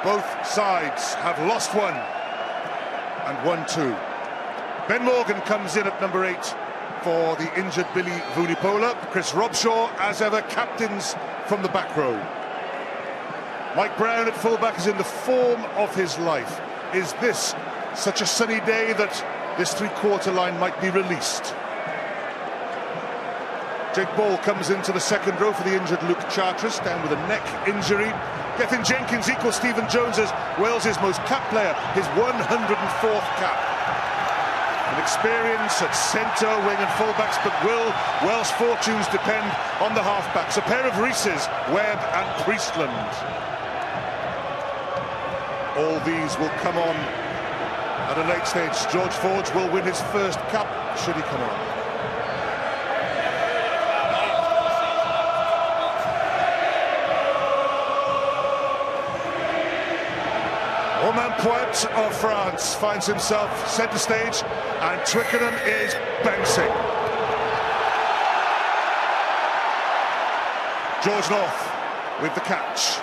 Both sides have lost one and won two. Ben Morgan comes in at number 8 for the injured Billy Vunipola. Chris Robshaw, as ever, captains from the back row. Mike Brown at fullback is in the form of his life. Is this such a sunny day that this three-quarter line might be released? Jake Ball comes into the second row for the injured Luke Charteris, down with a neck injury. Gethin Jenkins equals Stephen Jones as Wales's most capped player, his 104th cap. An experience at centre, wing and fullbacks, but will Wales' fortunes depend on the halfbacks? A pair of Reeses, Webb and Priestland. All these will come on at a late stage. George Forge will win his first cap, should he come on. Romain Poit of France finds himself centre stage, and Twickenham is bouncing. George North with the catch.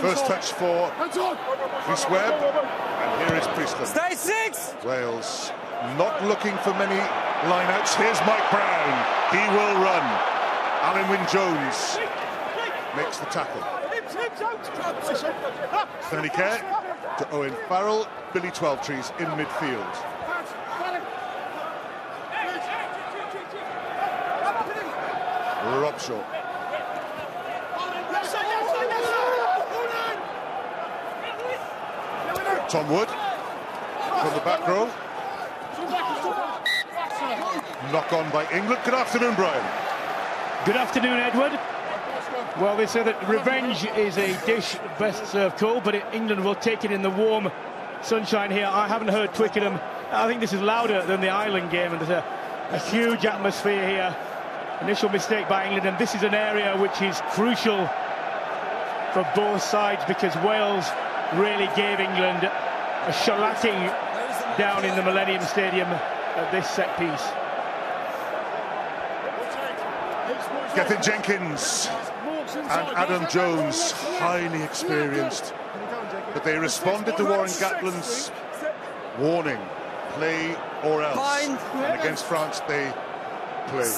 First touch for Rhys Webb, and here is Priestland. Stay 6! Wales not looking for many line-outs. Here's Mike Brown. He will run. Alan Wynne-Jones makes the tackle. Stanley Kerr to Owen Farrell. Billy Twelvetrees in midfield. Robshaw. Tom Wood from the back row. Knock on by England. Good afternoon, Brian. Good afternoon, Edward. Well, they say that revenge is a dish best served cold, but England will take it in the warm sunshine here. I haven't heard Twickenham. I think this is louder than the Ireland game, and there's a huge atmosphere here. Initial mistake by England, and this is an area which is crucial for both sides, because Wales really gave England a shellacking down in the Millennium Stadium at this set piece. Gethin Jenkins and Adam Jones, highly experienced, but they responded to Warren Gatland's warning, play or else, and against France they played.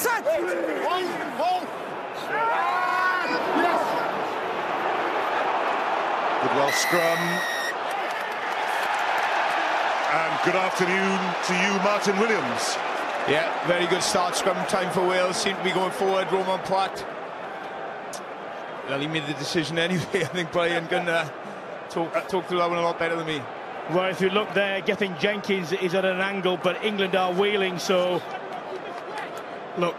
Good well scrum, and good afternoon to you, Martin Williams. Yeah, very good start. Scrum time for Wales. Seem to be going forward. Romain Poit. Well, he made the decision anyway. I think Brian can talk through that one a lot better than me. Well, if you look there, Gethin Jenkins is at an angle, but England are wheeling, so look,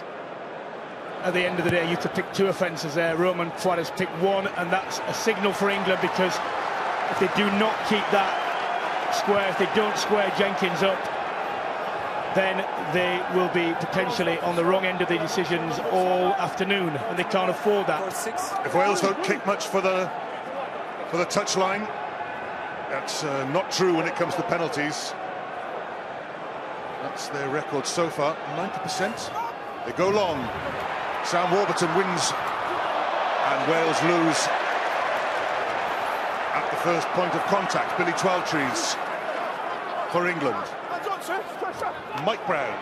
at the end of the day, you could pick two offences there. Romain Poit has picked one, and that's a signal for England, because if they do not keep that square, if they don't square Jenkins up, then they will be potentially on the wrong end of the decisions all afternoon, and they can't afford that. If Wales don't kick much for the touchline, that's not true when it comes to penalties. That's their record so far, 90%. They go long. Sam Warburton wins, and Wales lose at the first point of contact. Billy Twelvetrees for England. Mike Brown.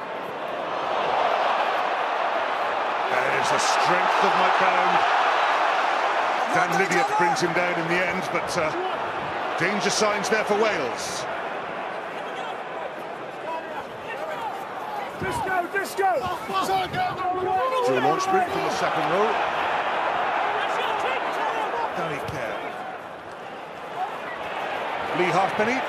There's the strength of Mike Brown. Dan Lydiate brings him down in the end, but danger signs there for Wales. Disco! To a launch break from the second row. Danny Kerr. Lee Halfpenny.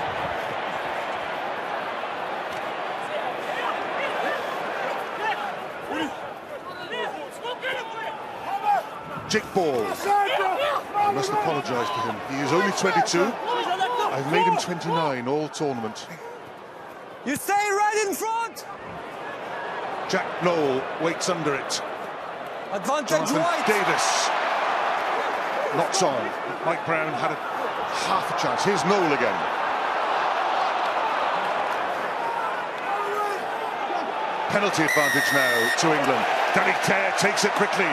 Jake Ball. I must apologise to him. He is only 22. I've made him 29 all tournament. You stay right in front! Jack Noel waits under it. Advantage Jonathan right! Davis knocks on. Mike Brown had half a chance. Here's Noel again. Penalty advantage now to England. Danny Kerr takes it quickly.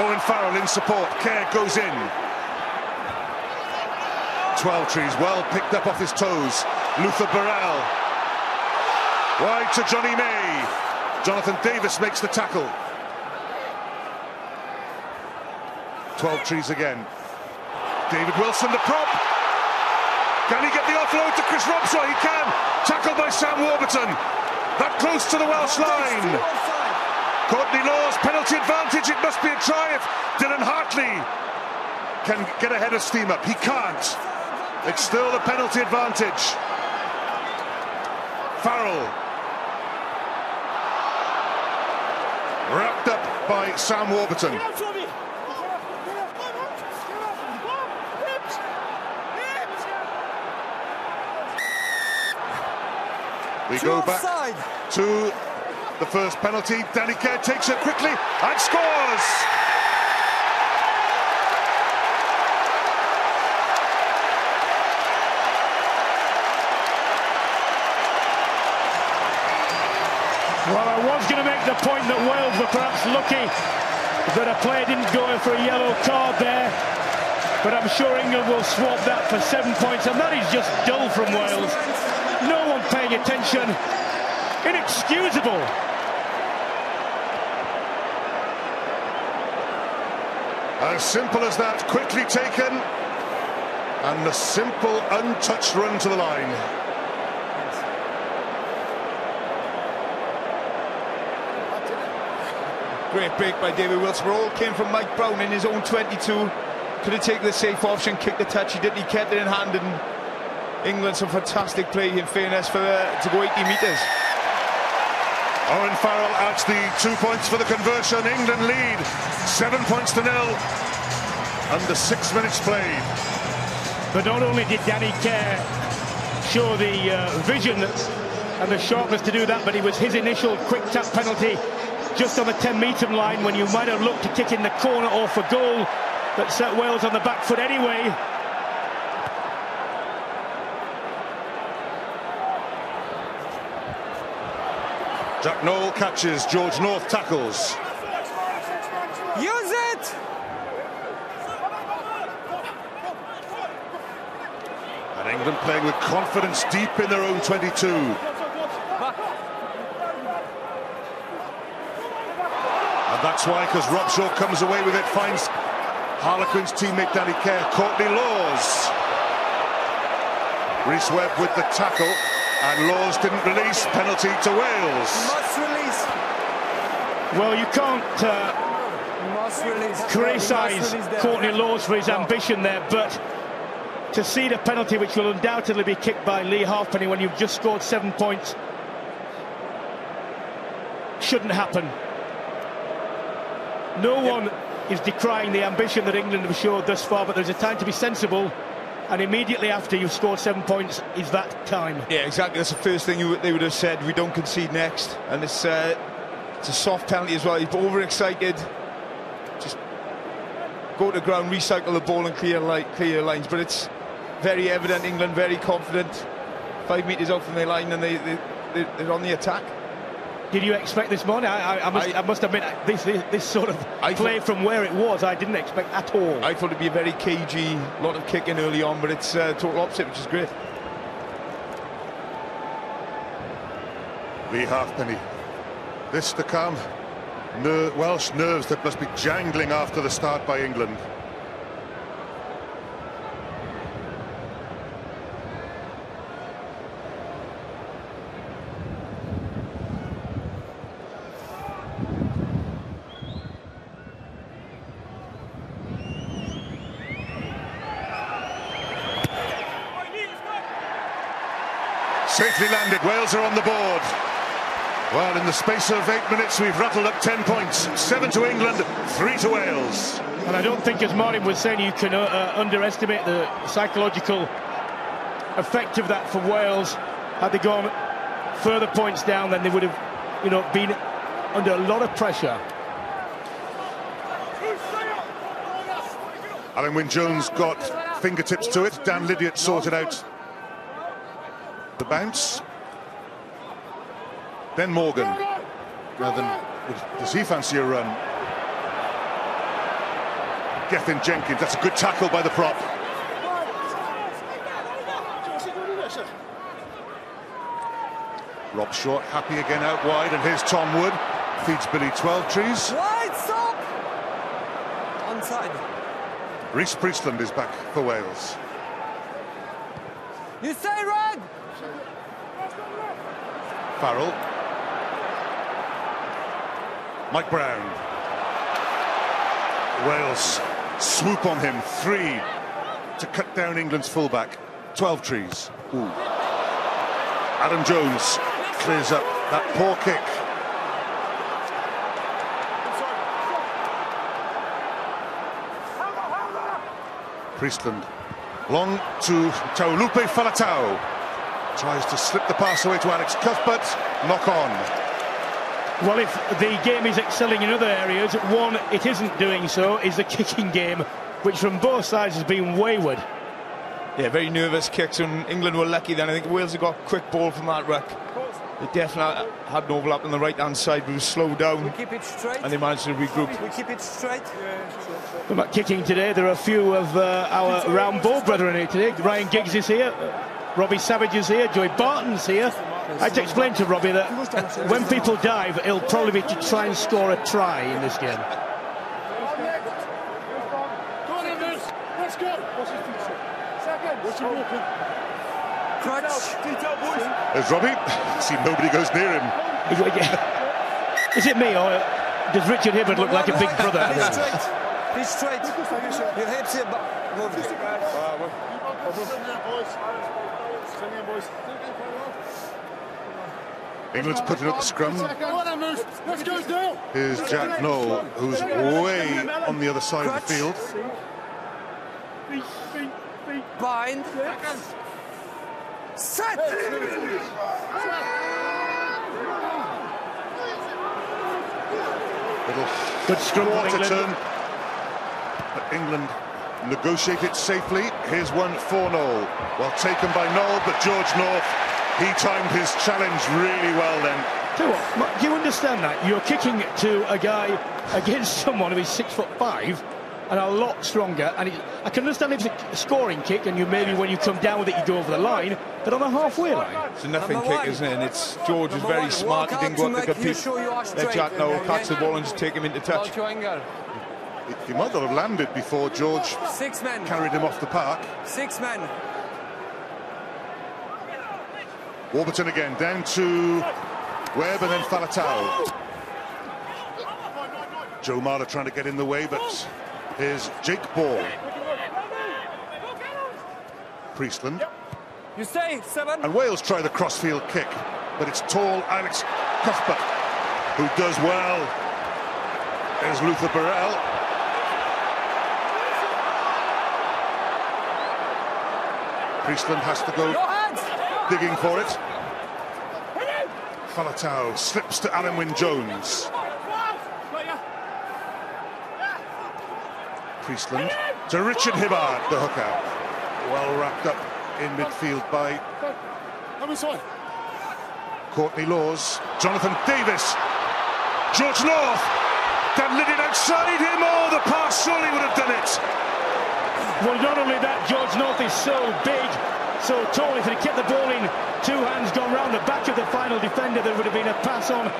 Owen Farrell in support. Kerr goes in. 12trees well picked up off his toes. Luther Burrell. Wide to Johnny May. Jonathan Davis makes the tackle. 12trees again. David Wilson, the prop. Can he get the offload to Chris Robshaw? He can. Tackled by Sam Warburton. That close to the Welsh line. Courtney Lawes, penalty advantage. It must be a try if Dylan Hartley can get ahead of steam up. He can't. It's still the penalty advantage. Farrell. Wrapped up by Sam Warburton. We go back to the first penalty. Danny Kerr takes it quickly and scores! Well, I was going to make the point that Wales were perhaps lucky that a player didn't go in for a yellow card there. But I'm sure England will swap that for 7 points, and that is just dull from Wales. No one paying attention. Inexcusable. As simple as that, quickly taken, and a simple untouched run to the line. Great break by David Wilson. All came from Mike Brown in his own 22. Could have taken the safe option, kicked the touch. He didn't. He kept it in hand, and England some fantastic play in fairness for to go 80 metres. Owen Farrell adds the 2 points for the conversion. England lead 7 points to 0 under 6 minutes played. But not only did Danny Kerr show the vision and the sharpness to do that, but it was his initial quick tap penalty just on the 10-metre line when you might have looked to kick in the corner or for goal that set Wales on the back foot anyway. Jack Noel catches, George North tackles. Use it! And England playing with confidence deep in their own 22. And that's why, because Robshaw comes away with it, finds Harlequins teammate Danny Kerr. Courtney Lawes. Rhys Webb with the tackle. And Lawes didn't release. Penalty to Wales. Must release. Well, you can't criticise Courtney Lawes for his ambition there, but to see the penalty, which will undoubtedly be kicked by Lee Halfpenny when you've just scored 7 points, shouldn't happen. No one is decrying the ambition that England have showed thus far, but there's a time to be sensible. And immediately after you've scored 7 points is that time. Yeah, exactly. That's the first thing they would have said. We don't concede next. And it's a soft penalty as well. He's overexcited. Just go to the ground, recycle the ball and clear your lines. But it's very evident England very confident. 5 metres out from their line, and they're on the attack. Did you expect this morning? I must admit, this sort of play from where it was, I didn't expect at all. I thought it'd be a very cagey, lot of kicking early on, but it's total opposite, which is great. Lee Halfpenny. This to calm Welsh nerves that must be jangling after the start by England. Safely landed. Wales are on the board. Well, in the space of 8 minutes, we've rattled up 10 points. 7 to England, 3 to Wales. And I don't think, as Martin was saying, you can underestimate the psychological effect of that for Wales. Had they gone further points down, then they would have, been under a lot of pressure. Alan Wynne-Jones got fingertips to it. Dan Lydiate sorted out the bounce. Then Morgan. Now then, does he fancy a run? Gethin Jenkins. That's a good tackle by the prop. Rob Shaw happy again out wide, and here's Tom Wood. Feeds Billy 12 trees. Wide, stop! Onside. Rhys Priestland is back for Wales. You stay red! Farrell. Mike Brown. Wales swoop on him. 3 to cut down England's fullback. 12 trees. Ooh. Adam Jones clears up that poor kick. Priestland long to Taulupe Falatau. Tries to slip the pass away to Alex Cuthbert. Knock on. Well, if the game is excelling in other areas, one it isn't doing so is the kicking game, which from both sides has been wayward. Yeah, very nervous kicks, and England were lucky then. I think Wales have got a quick ball from that ruck. They definitely had an overlap on the right-hand side, but it was slowed down. We keep it straight. And they managed to regroup. We keep it straight. About kicking today, there are a few of our round ball brethren here today. Ryan Giggs is here, Robbie Savage is here, Joey Barton's here. I had to explain to Robbie that when people dive, it'll probably be to try and score a try in this game. Let's go. What's his feature? Second. What's he walking? Crutch. Detail, boys. There's Robbie. See, nobody goes near him. Is it me, or does Richard Hibbert look like a big brother? Be straight. Be straight. Your hips here, but move it. England's putting up the scrum. Let's go, Dale. Here's Jack Noel, who's way on the other side of the field. Bind. Set. Little Good scrum from quarter England. turn. But England negotiate it safely. Here's one for Noel. Well taken by Noel, but George North, he timed his challenge really well then. Tell you what, do you understand that? You're kicking to a guy against someone who is 6'5" and a lot stronger, and I can understand if it's a scoring kick and you maybe when you come down with it you go over the line, but on the halfway line. It's a nothing kick, isn't it? And it's George was very smart. He didn't go up to compete. Let Jack Noel catch the ball and just take him into touch. He might not have landed before George 6 men. carried him off the park. 6 men. Warburton again, down to Webb and then Falatau. Joe Marler trying to get in the way, but here's Jake Ball. Priestland. You stay, 7. And Wales try the crossfield kick, but it's tall Alex Cuthbert who does well. There's Luther Burrell. Priestland has to go digging for it. Falatau slips to Alan Wynne-Jones. Priestland to Richard Hibbard, the hooker. Well wrapped up in midfield by Courtney Laws. Jonathan Davis. George North. That lit it outside him. Oh, the pass surely would have done it. Well, not only that, George North is so big, so tall. If he kept the ball in 2 hands, gone round the back of the final defender, there would have been a pass on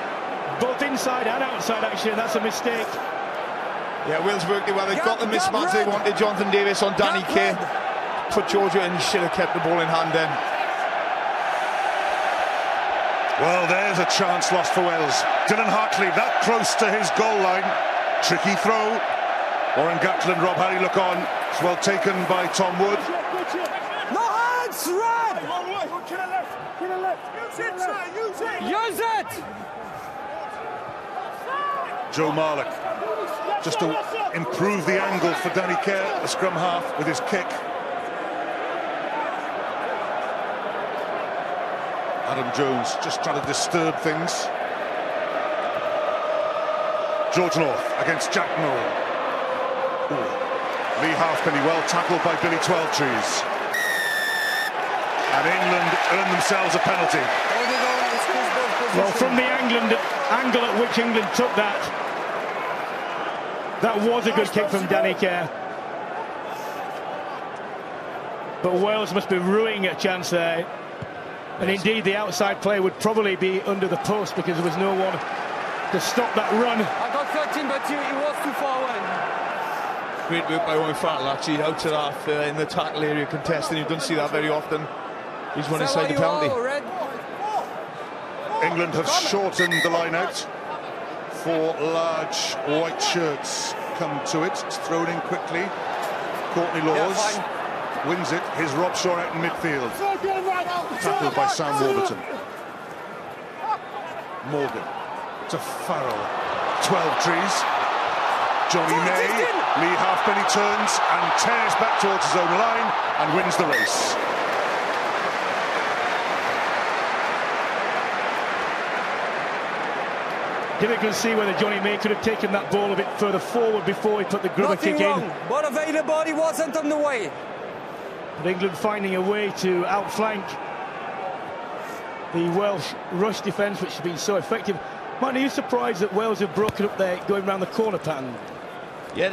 both inside and outside, actually, and that's a mistake. Yeah, Wales worked it well. They got the mismatch they wanted. Jonathan Davis on Danny Kay. Put Georgia in, he should have kept the ball in hand then. Well, there's a chance lost for Wales. Dylan Hartley that close to his goal line. Tricky throw. Warren Gatland, Rob Harry look on. It's well taken by Tom Wood. No hands, red! Use it! Joe Marler just to improve the angle for Danny Kerr, the scrum half, with his kick. Adam Jones just trying to disturb things. George North against Jack Noel. Lee Halfpenny well tackled by Billy Twelvetrees. And England earn themselves a penalty. Well, from the angle at which England took that was a good kick from Danny Kerr. But Wales must be ruining a chance there. And indeed, the outside player would probably be under the post because there was no one to stop that run. I got 13, but he was too far away. Great work by Owen Farrell, actually, out to half in the tackle area contesting. You don't see that very often. He's one inside the penalty. England have shortened the line out. 4 large white shirts come to it. It's thrown in quickly. Courtney Laws wins it. Here's Rob Shaw out in midfield. Tackled by Sam Warburton. Morgan to Farrell. 12 trees. Johnny May. Lee Halfpenny turns and tears back towards his own line and wins the race. Difficult to see whether Johnny May could have taken that ball a bit further forward before he put the grubber kick in. But availability wasn't on the way. But England finding a way to outflank the Welsh rush defence, which has been so effective. Martin, are you surprised that Wales have broken up their going round the corner pattern? Yeah,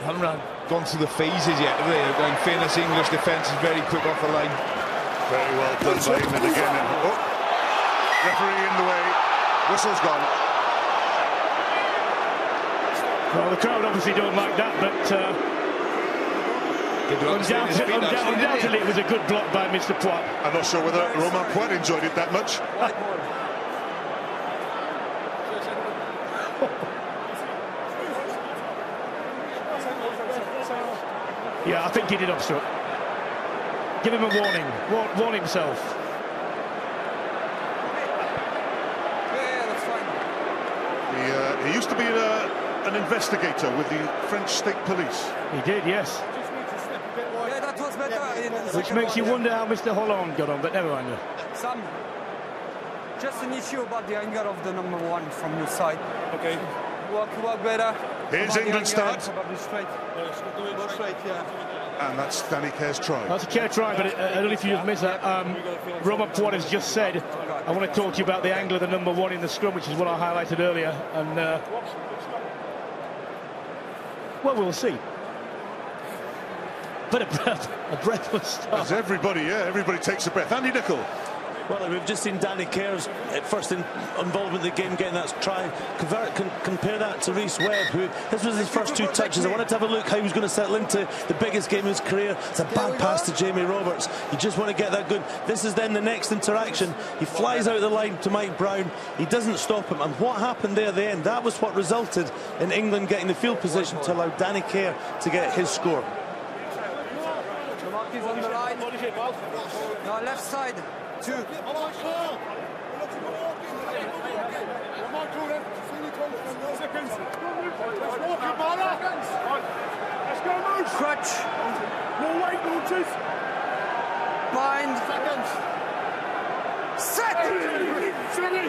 haven't gone through the phases yet, have they? In fairness, English defence is very quick off the line. Very well done by England again. Oh, referee in the way. Whistle's gone. Well, the crowd obviously don't like that, but undoubtedly it was a good block by Mr. Poit. I'm not sure whether Romain Poit enjoyed it that much. Yeah, I think he did obstruct. Give him a warning. Warn himself. Yeah, that's fine. He used to be an investigator with the French state police. He did, yes. Yeah, that was better. Which makes you wonder how Mr. Hollande got on, but never mind. Sam, just an issue about the anger of the number 1 from your side. Okay. Work better. Here's England start. Probably straight. Go straight, yeah. And that's Danny Kerr's try. That's a Kerr try, but I don't know if you just missed that. Romain Poit has just said, I want to talk to you about the angle of the number 1 in the scrum, which is what I highlighted earlier. And, well, we'll see. But a breathless start. As everybody takes a breath. Andy Nicol. Well, we've just seen Danny Kerr's first involvement in the game, getting that try. Compare that to Rhys Webb, who this was his first 2 touches. I wanted to have a look how he was going to settle into the biggest game of his career. It's a bad pass to Jamie Roberts. You just want to get that good. This is then the next interaction. He flies out the line to Mike Brown. He doesn't stop him. And what happened there at the end, that was what resulted in England getting the field position to allow Danny Kerr to get his score. He's on the line. No, left side. 2. Crutch. More weight, launches. Bind. Set. Steady.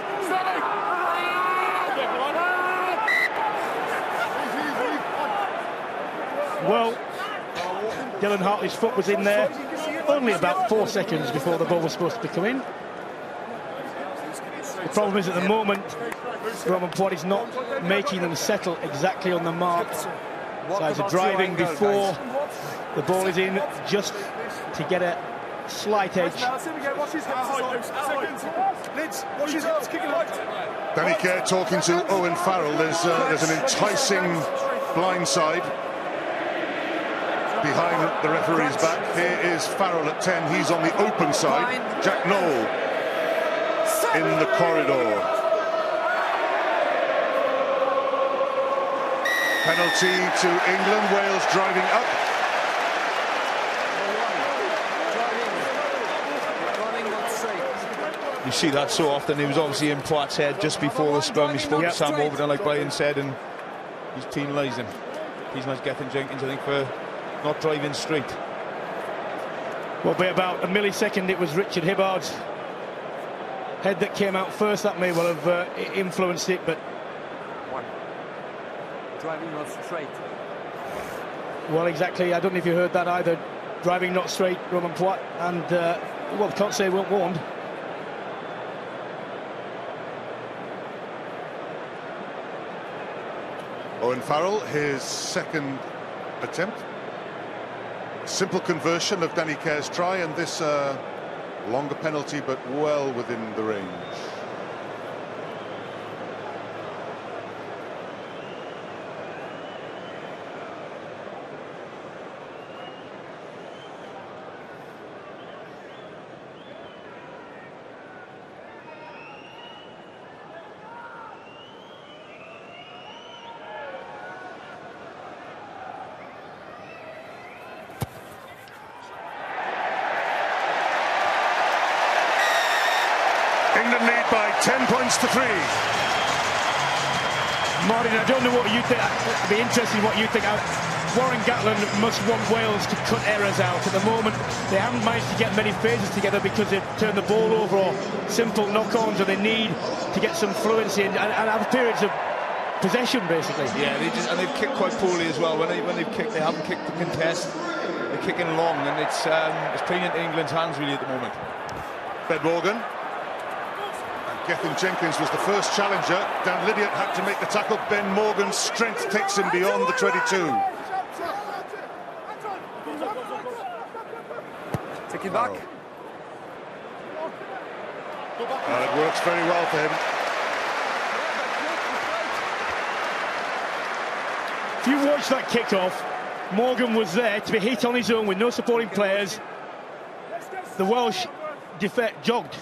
Well, Dylan Hartley's foot was in there only about 4 seconds before the ball was supposed to be coming. The problem is at the moment, Romain Poit is not making them settle exactly on the mark. Sides are driving before the ball is in, just to get a slight edge. Danny Kerr talking to Owen Farrell. There's an enticing blindside behind the referee's back. Here is Farrell at 10. He's on the open side. Jack Noel in the corridor. Penalty to England. Wales driving up. You see that so often. He was obviously in Poit's head just before the scrum. He spoke to Sam Warburton, like Brian said, and he's penalised him. He's not getting Jenkins, I think, for not driving straight. Well, by about a millisecond, it was Richard Hibbard's head that came out first. That may well have influenced it, but... Driving not straight. Well, exactly. I don't know if you heard that either. Driving not straight, Romain Poit, and, well, can't say weren't warned. Owen Farrell, his second attempt. Simple conversion of Danny Kerr's try, and this longer penalty, but well within the range. England lead by 10 points to 3. Martin, I don't know what you think. I'd be interested in what you think. Warren Gatland must want Wales to cut errors out. At the moment, they haven't managed to get many phases together because they've turned the ball over or simple knock-ons, and they need to get some fluency and have periods of possession, basically. Yeah, they've kicked quite poorly as well. When they've kicked, they haven't kicked the contest. They're kicking long, and it's playing into England's hands really at the moment. Ben Morgan. Gethin Jenkins was the first challenger. Dan Lydiate had to make the tackle. Ben Morgan's strength takes him beyond the 22. Take it back. It works very well for him. If you watch that kick-off, Morgan was there to be hit on his own with no supporting players. The Welsh defect jogged.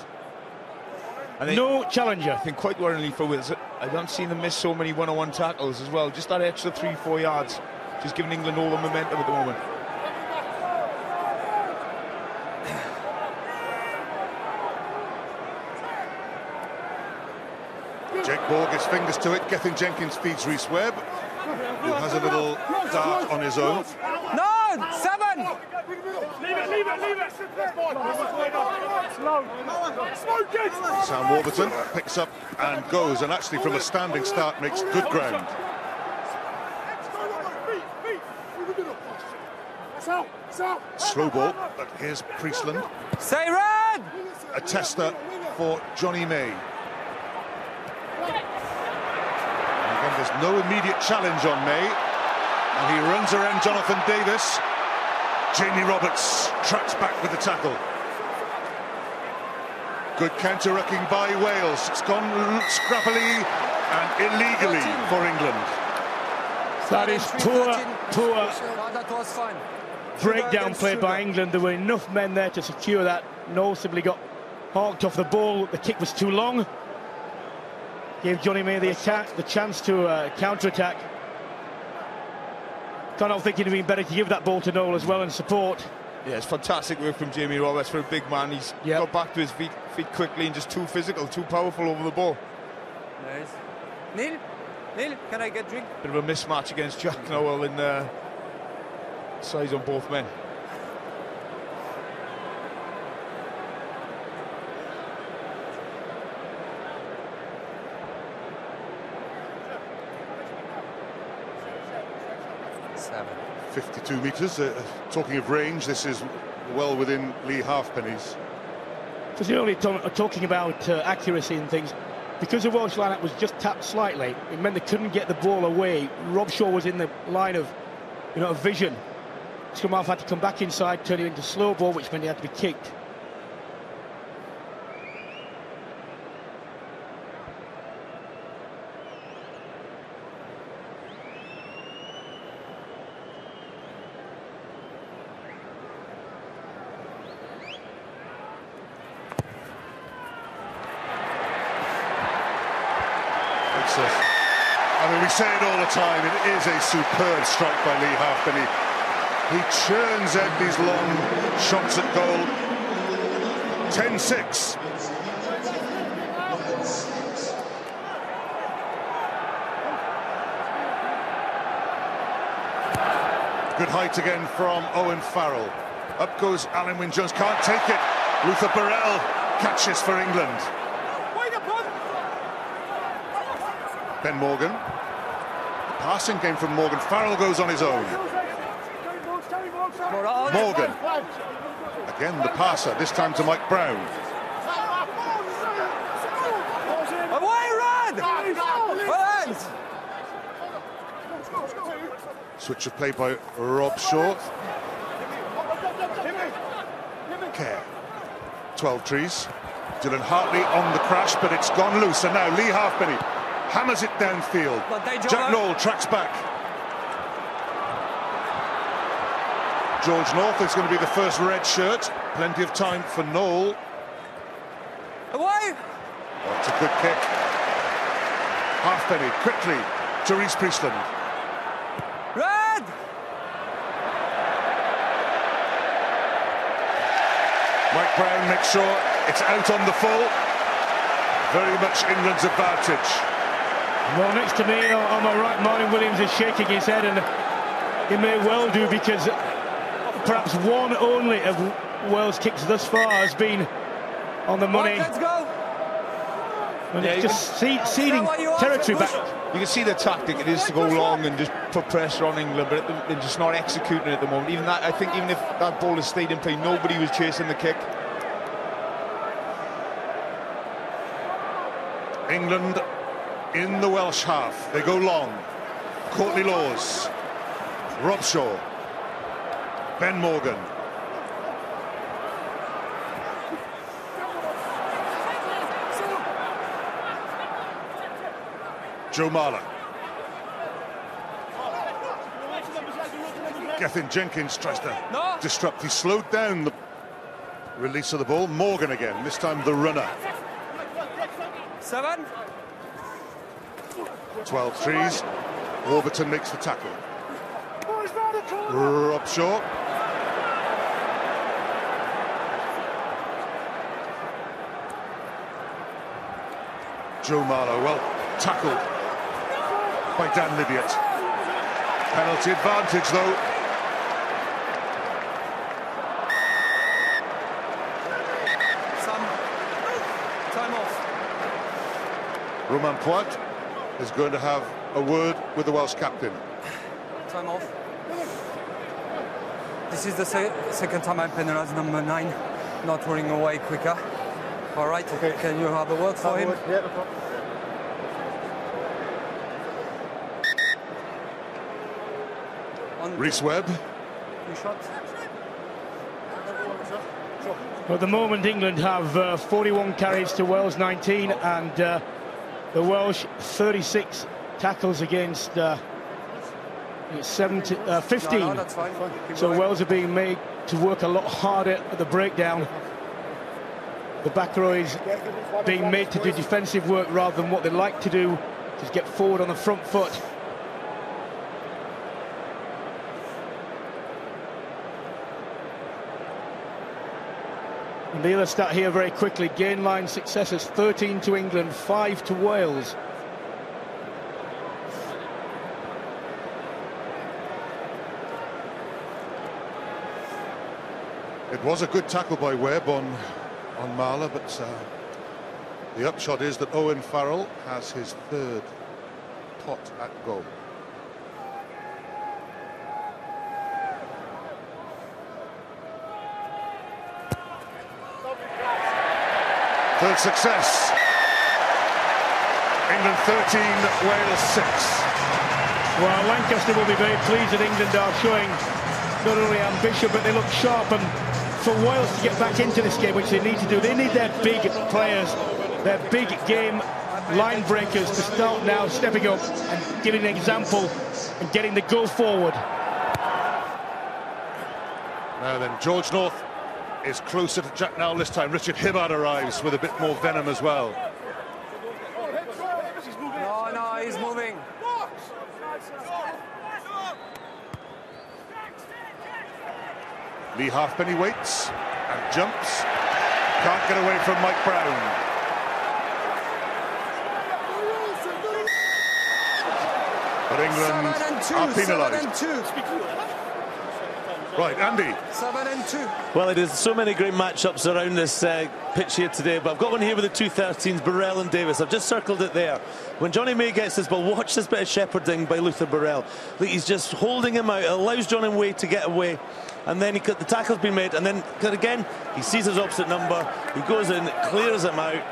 No challenger. I think quite worryingly for Wales, I haven't seen them miss so many one-on-one tackles as well. Just that extra 3-4 yards, just giving England all the momentum at the moment. Jake Borg, his fingers to it. Gethin Jenkins feeds Rhys Webb, who has a little dart on his own. No, 7. Leave it. Sam Warburton picks up and goes, and actually from a standing start makes good ground. Slow ball, but here's Priestland. Say red! A tester for Johnny May. And again, there's no immediate challenge on May, and he runs around Jonathan Davis. Jamie Roberts tracks back with the tackle. Good counter-rucking by Wales. It's gone scrappily and illegally for England. That is poor That was fine. breakdown play by England. There were enough men there to secure that. Noel simply got hawked off the ball. The kick was too long. Gave Johnny May the chance to counter-attack. Can't help thinking it'd been better to give that ball to Noel as well and support. Yeah, it's fantastic work from Jamie Roberts for a big man. He's got back to his feet quickly and just too physical, too powerful over the ball. Nice. Neil, can I get a drink? Bit of a mismatch against Jack Noel in size on both men. Seven. 52 metres. Talking of range, this is well within Lee Halfpenny's. Because you're only talking about accuracy and things. Because the Welsh lineup was just tapped slightly, it meant they couldn't get the ball away. Robshaw was in the line of, of vision. Scrum-half had to come back inside, turn it into slow ball, which meant he had to be kicked. I mean, we say it all the time, it is a superb strike by Lee Halfpenny. He churns out these long shots at goal. 10-6. Good height again from Owen Farrell. Up goes Alan Wynne-Jones, can't take it. Luther Burrell catches for England. Ben Morgan. The passing came from Morgan. Farrell goes on his own. Morgan. Again the passer, this time to Mike Brown. Away, Red! Switch of play by Rob Shaw. with care. 12 trees. Dylan Hartley on the crash, but it's gone loose. And now Lee Halfpenny hammers it downfield. Jack Noel tracks back. George North is going to be the first red shirt. Plenty of time for Noel. Away! Oh, it's a good kick. Halfpenny quickly to Reece Priestland. Red! Mike Brown makes sure it's out on the full. Very much England's advantage. Well, next to me on my right, Martin Williams is shaking his head, and he may well do, because perhaps one only of Wales' kicks thus far has been on the money. Let's go! And it's just ceding territory back. You can see the tactic it is to go long and just put pressure on England, but they're just not executing it at the moment. Even that, I think, even if that ball had stayed in play, nobody was chasing the kick. England in the Welsh half. They go long. Courtney Laws, Robshaw, Ben Morgan. Joe Marler. Gethin Jenkins tries to disrupt. He slowed down the release of the ball. Morgan again, this time the runner. 7. 12 trees. Warburton makes the tackle. Robshaw. Joe Marler, well tackled by Dan Lydiot. Penalty advantage though. Time off. Romain Poit is going to have a word with the Welsh captain. Time off. This is the second time I penalised number 9, not running away quicker. All right, okay. Can you have a word for him? Yeah, no problem. Rhys Webb. 2 shots. Well, at the moment, England have 41 carries to Wales 19, and the Welsh 36 tackles against 15. No, that's fine. So Wales are being made to work a lot harder at the breakdown. The back row is being made to do defensive work rather than what they like to do, just get forward on the front foot. And the other stat here very quickly, gain line successes, 13 to England, 5 to Wales. It was a good tackle by Webb on Marler, but the upshot is that Owen Farrell has his 3rd pot at goal. Third success. England 13, Wales 6. Well, Lancaster will be very pleased that England are showing not only ambition, but they look sharp. And for Wales to get back into this game, which they need to do, they need their big players, their big game line breakers to start now stepping up and giving an example and getting the go forward. Now then, George North is closer to Jack Nowell this time. Richard Hibbard arrives with a bit more venom as well. No, he's moving. Lee Halfpenny waits and jumps. Can't get away from Mike Brown. But England are penalised. Right, Andy. 7-2. Well, it is so many great matchups around this pitch here today, but I've got one here with the 213s, Burrell and Davis. I've just circled it there. When Johnny May gets this ball, watch this bit of shepherding by Luther Burrell. Look, he's just holding him out. It allows Johnny May to get away, and then the tackle's been made, and then again he sees his opposite number, he goes in, clears him out.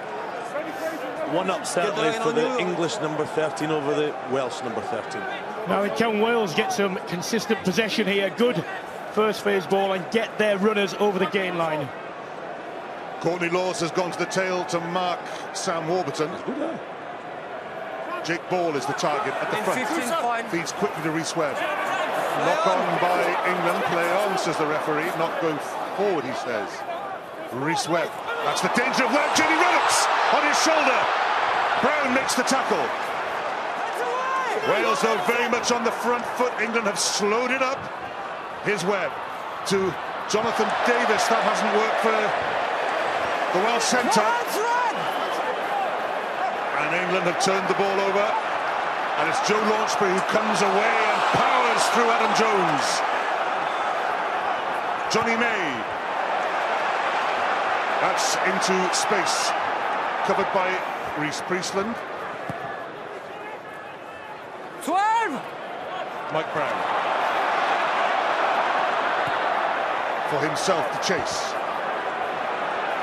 One up certainly for the English number 13 over the Welsh number 13. Now, can Wales get some consistent possession here? Good first phase ball and get their runners over the gain line. Courtney Laws has gone to the tail to mark Sam Warburton. Jake Ball is the target at the front. Feeds quickly to Rhys Webb. Knock on by England. Play on, says the referee. Not go forward, he says. Rhys Webb. That's the danger of Webb. Jenny Roberts on his shoulder. Brown makes the tackle. Wales, though, very much on the front foot. England have slowed it up. Here's Webb to Jonathan Davis. That hasn't worked for the Welsh centre. And England have turned the ball over. And it's Joe Launchbury who comes away and powers through Adam Jones. Johnny May. That's into space. Covered by Rhys Priestland. 12! Mike Brown. For himself to chase.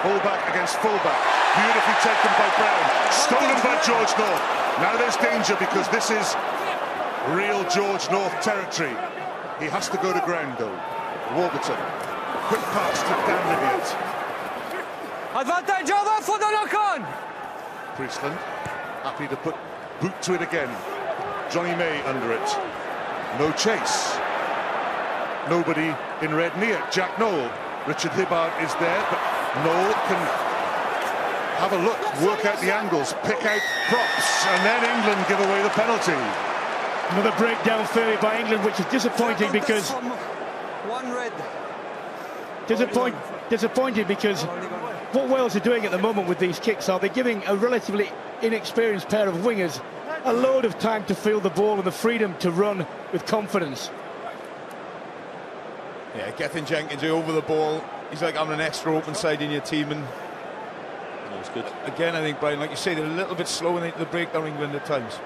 Fullback against fullback. Beautifully taken by Brown. Stolen by George North. Now there's danger because this is real George North territory. He has to go to ground though. Warburton. Quick pass to Dan Lydiard. Advantage over for the knock-on! Priestland. Happy to put boot to it again. Johnny May under it. No chase. Nobody in red near. Jack Noel. Richard Hibbard is there, but Noel can have a look, work out the angles, pick out props, and then England give away the penalty. Another breakdown failure by England, which is disappointing because... One red. Disappointed because what Wales are doing at the moment with these kicks are they're giving a relatively inexperienced pair of wingers a load of time to field the ball and the freedom to run with confidence. Yeah, Gethin Jenkins over the ball. He's like having an extra open side in your team, and that's good. Again, I think, Brian, like you say, they're a little bit slow in the breakdown, England at times.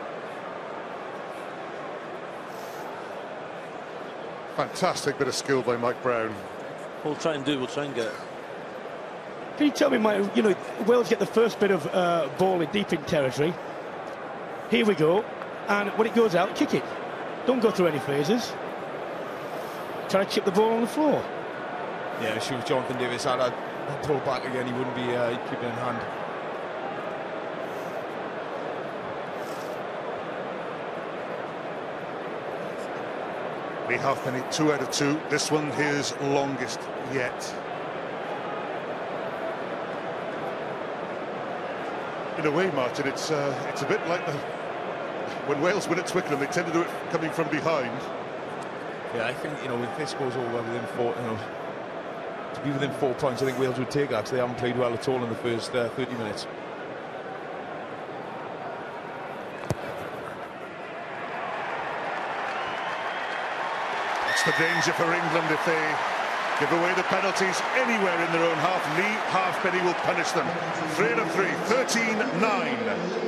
Fantastic bit of skill by Mike Brown. We'll try and get it. Can you tell me, Mike, you know, Wales get the first bit of ball in deep in territory. Here we go, and when it goes out, kick it. Don't go through any phases. Try to chip the ball on the floor. Yeah, if Jonathan Davis had a pull back again, he wouldn't be keeping it in hand. Lee Halfpenny, 2 out of 2. This one his longest yet. In a way, Martin, it's a bit like when Wales win at Twickenham, they tend to do it coming from behind. Yeah, I think, you know, if this goes over within 4, you know, to be within 4 points, I think Wales would take that because they haven't played well at all in the first 30 minutes. That's the danger for England if they give away the penalties anywhere in their own half. Lee Halfpenny will punish them. 3 out of 3, 13-9.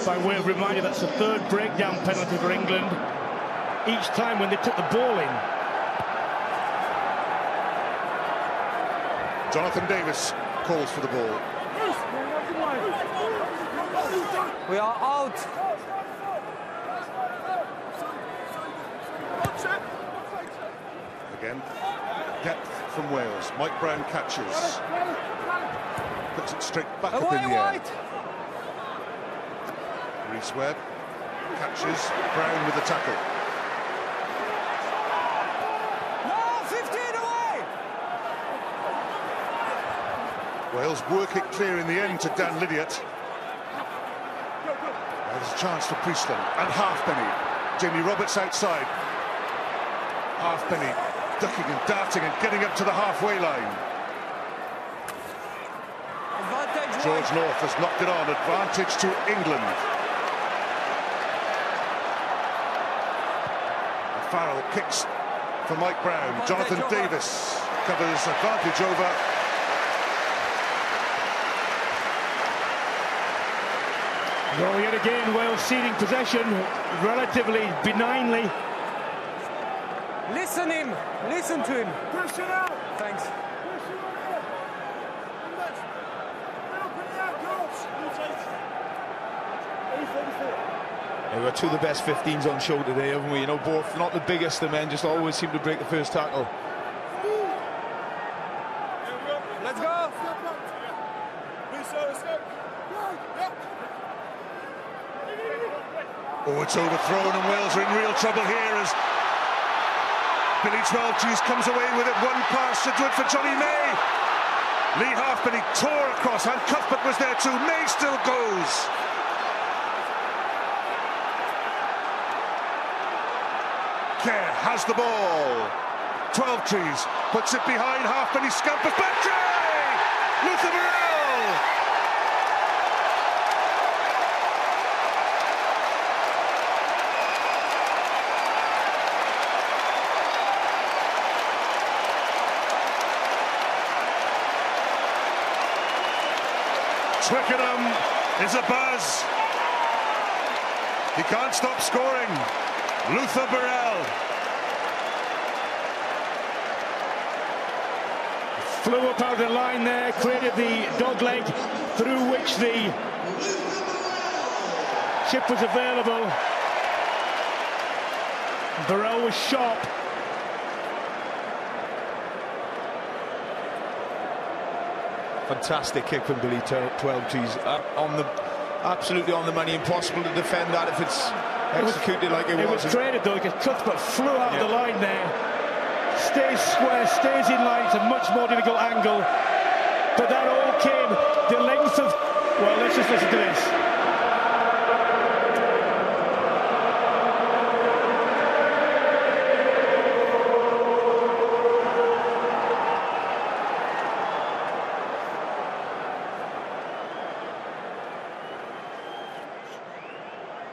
By way of reminder, that's the third breakdown penalty for England each time when they took the ball in. Jonathan Davis calls for the ball. We are out. Again, depth from Wales. Mike Brown catches. Puts it straight back up in the air. Rhys Webb catches. Brown with the tackle. No, 15 away. Wales work it clear in the end to Dan Lydiard. There's a chance for Priestland and Halfpenny. Jamie Roberts outside. Halfpenny ducking and darting and getting up to the halfway line. George North has knocked it on. Advantage to England. Farrell kicks for Mike Brown. Jonathan Davis covers. Advantage over. Well, yet again, Wales ceding possession relatively benignly. Listen to him. Push it out. Thanks. Yeah, we've got two of the best 15s on show today, haven't we? You know, both not the biggest of men, just always seem to break the first tackle. Oh, it's overthrown, and Wales are in real trouble here as Billy Twelvetrees comes away with it. One pass to do it for Johnny May. Lee Halfpenny tore across, and Cuthbert was there too. May still goes. Kerr has the ball. Twelvetrees puts it behind Halfpenny, scampers back. Try! Luther Burrell! Twickenham is a buzz. He can't stop scoring. Luther Burrell. Flew up out of the line there, created the dog leg through which the chip was available. Burrell was sharp. Fantastic kick from Billy Twelvetrees. Absolutely on the money. Impossible to defend that if it's executed like it was. It was created though, because Cuthbert flew out of the line there. Stays square, stays in line. It's a much more difficult angle. But that all came the length of... Well, let's just listen to this.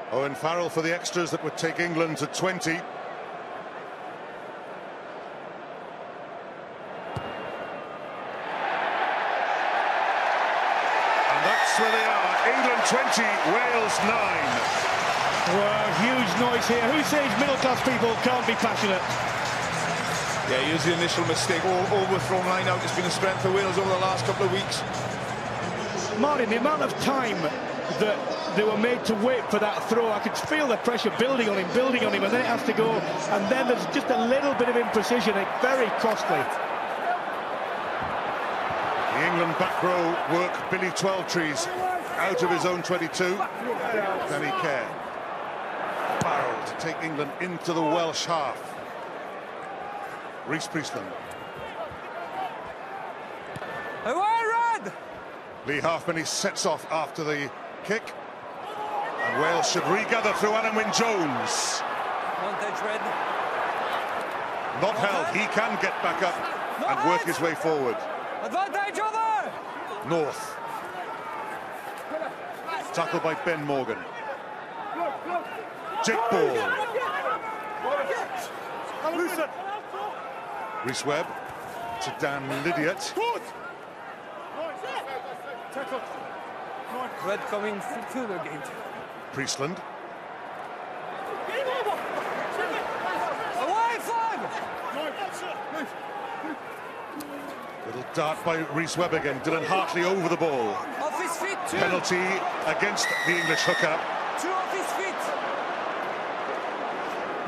Owen Farrell for the extras that would take England to 20. And that's where they are. England 20, Wales 9. Well, huge noise here. Who says middle-class people can't be passionate? Yeah, here's the initial mistake. Overthrown line out has been a strength of Wales over the last couple of weeks. Martin, the amount of time that they were made to wait for that throw, I could feel the pressure building on him, and then it has to go, and then there's just a little bit of imprecision, very costly. The England back row work Billy Twelvetrees out of his own 22. Danny Kerr. Farrell to take England into the Welsh half. Rhys Priestland. Lee Halfpenny sets off after the kick. And Wales should regather through Alan Wynne-Jones. Advantage red. Not held. He can get back up and work his way forward. Advantage over! North. Tackled by Ben Morgan. Jake Ball. Rhys Webb to Dan Lydiot. Red coming to the gate. Priestland. Away, flag! Little dart by Rhys Webb again. Dylan Hartley over the ball. Off his feet, two. Penalty against the English hooker. Two off his feet.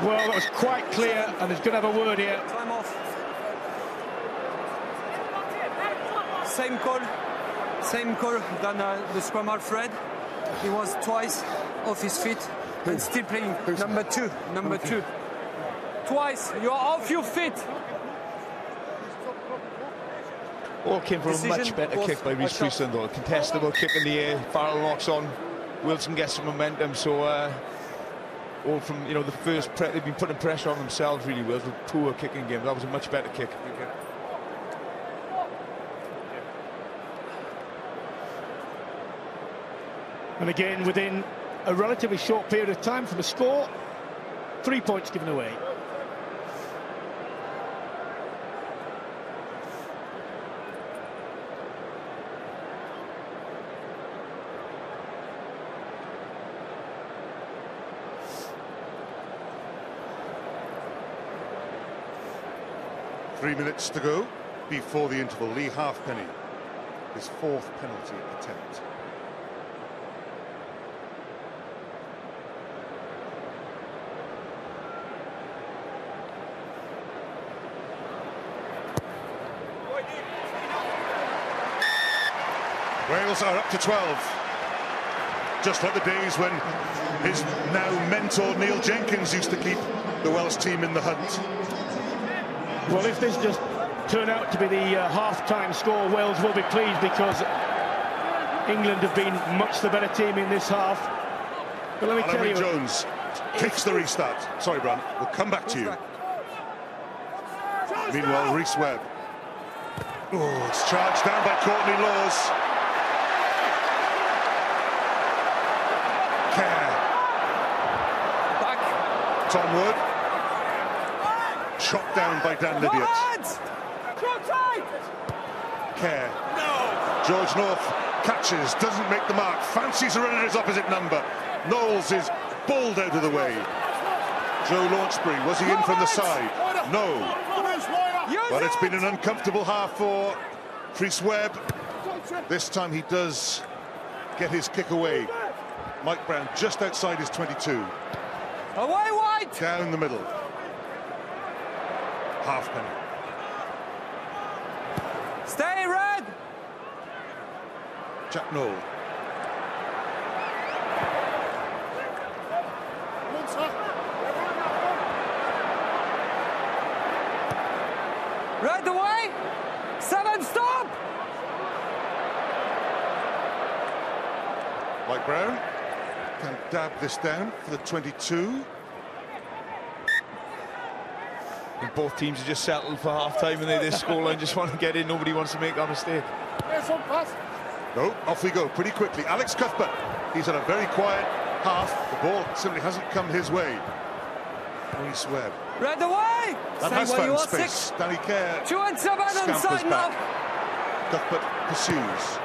Well, that was quite clear, and he's going to have a word here. Time off. Same call than the scrummer Fred. He was twice off his feet and still playing. Number two. Twice, you're off your feet. All came from a much better kick by Rhys Priestland, though. A contestable kick in the air. Farrell knocks on. Wilson gets some momentum. So all from the first, they've been putting pressure on themselves really well with poor kicking game. That was a much better kick. And again, within a relatively short period of time from a score, 3 points given away. Three minutes to go before the interval. Lee Halfpenny, his fourth penalty attempt. Wales are up to 12. just like the days when his now mentor Neil Jenkins used to keep the Welsh team in the hunt. Well, if this just turned out to be the half-time score, Wales will be pleased, because England have been much the better team in this half. But let me tell you, Jones kicks the restart. Sorry, Bran, we'll come back to you. Meanwhile, Rhys Webb. Oh, it's charged down by Courtney Laws. Kerr. Back. Tom Wood. Chopped down by Dan Lydiot. Kerr. No. George North catches, doesn't make the mark, fancies a run at his opposite number. Knowles is bowled out of the way. Joe Launchbury, was he in from the side? No. But it's been an uncomfortable half for Rhys Webb. This time he does get his kick away. Mike Brown just outside his 22. Away wide! Down the middle. Halfpenny. Stay red! Jack Noel. Red away! 7, stop! Mike Brown can dab this down for the 22. And both teams are just settled for half-time, and this scoreline just want to get in. Nobody wants to make that mistake. No, off we go pretty quickly. Alex Cuthbert, he's had a very quiet half. The ball simply hasn't come his way. Rhys Webb. Red away! That has found space. Danny Kerr 2 and 7 inside now. Cuthbert pursues.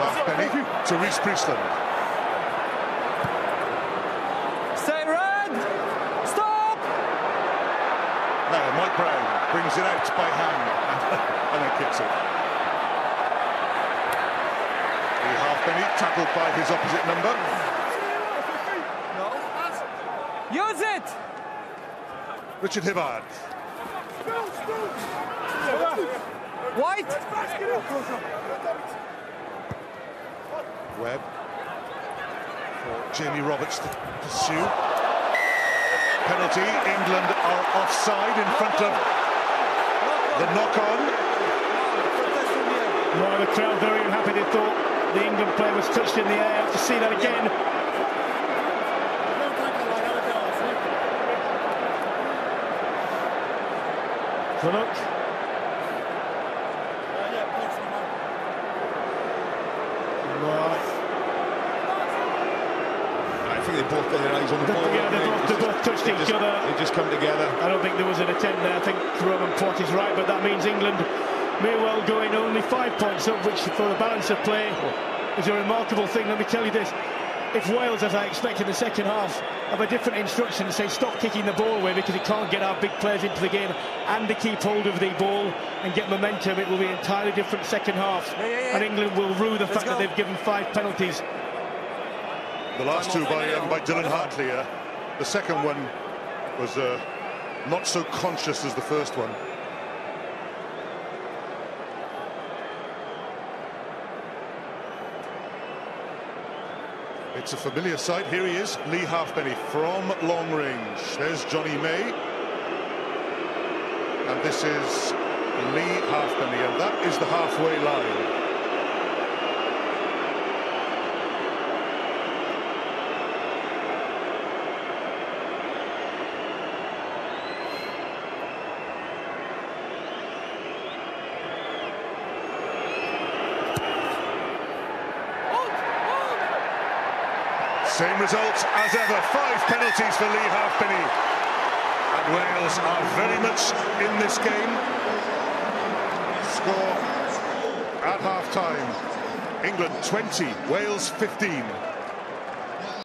Halfpenny to Rhys Priestland. Stay red! Stop! Now Mike Brown brings it out by hand and then kicks it. The halfpenny tackled by his opposite number. Use it! Richard Hibbard. White! Webb for Jamie Roberts to pursue. Penalty. England are offside in front of the knock-on. well, the crowd very unhappy. They thought the England player was touched in the air. To see that again. So look. I think they both got their eyes on the ball. Yeah, they both touched each other. They just come together. I don't think there was an attempt there. I think Roman Port is right, but that means England may well go in only 5 points up, which for the balance of play is a remarkable thing. Let me tell you this. If Wales, as I expect in the second half, have a different instruction to say stop kicking the ball away because it can't get our big players into the game, and to keep hold of the ball and get momentum, it will be an entirely different second half. And England will rue the fact that they've given 5 penalties. The last two by Dylan Hartley. The second one was not so conscious as the first one. It's a familiar sight. Here he is, Lee Halfpenny from long range. There's Johnny May. And this is Lee Halfpenny, and that is the halfway line. Same result as ever, 5 penalties for Lee Halfpenny. And Wales are very much in this game. Score at half-time, England 20, Wales 15.